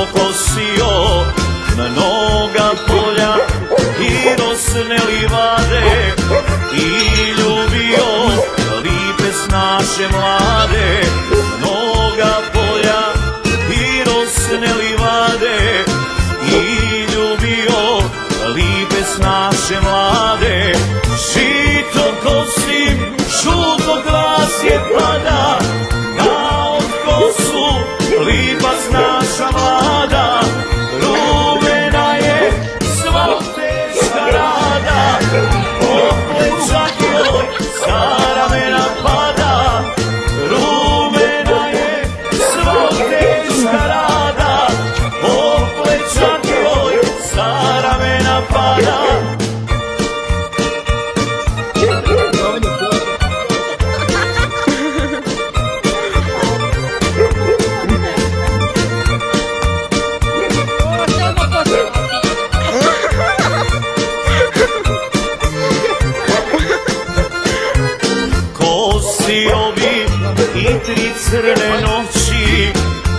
žito kosio, mnoga polja i rosne livade, i ljubio lipe snaše mlade. Mnoga polja i rosne livade, i ljubio lipe snaše mlade. Žito kosim, žuto klasje pada, na otkosu lipa snaša mlada. Rumena je sva teška rada, oplećak joj sa ramena pada. Rumena je sva teška rada, oplećak joj sa ramena pada. Kosio bi i tri crne noći,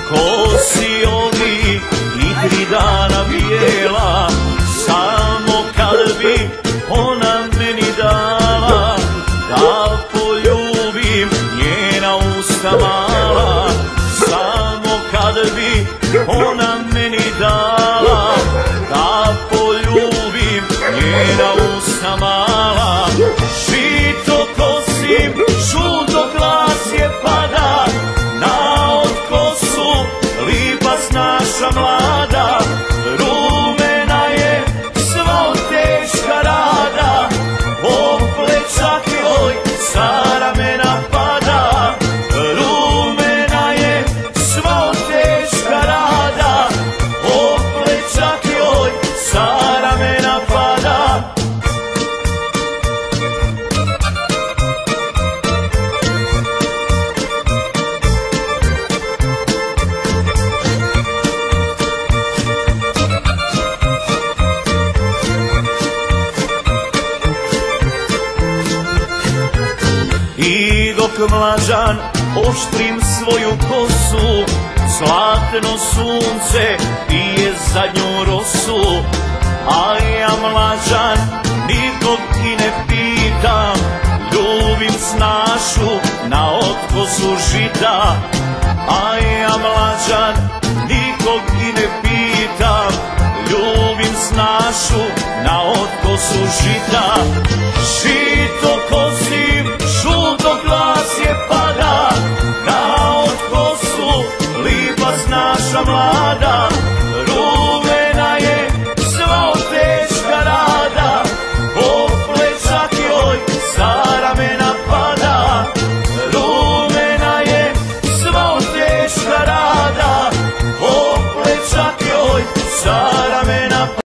kosio bi i tri dana bijela, samo kad bi ona meni dala da poljubim njena usta mala. Samo kad bi ona meni dala da poljubim njena usta mala. Žito kosim, žuto klasje pada, na otkosu lipa snaša mlada. Rumena je sva teška rada, oplećak joj sa ramena pada. Rumena je sva teška rada, oplećak joj sa ramena pada. I dok mlađan oštrim svoju kosu, zlatno sunce pije zadnju rosu. A ja mlađan nikog i ne pitam, ljubim snašu na otkosu žita. A ja mlađan nikog i ne pitam, ljubim snašu na otkosu žita. Žito kosim, žuto klasje pada, na otkosu lipa snaša mlada.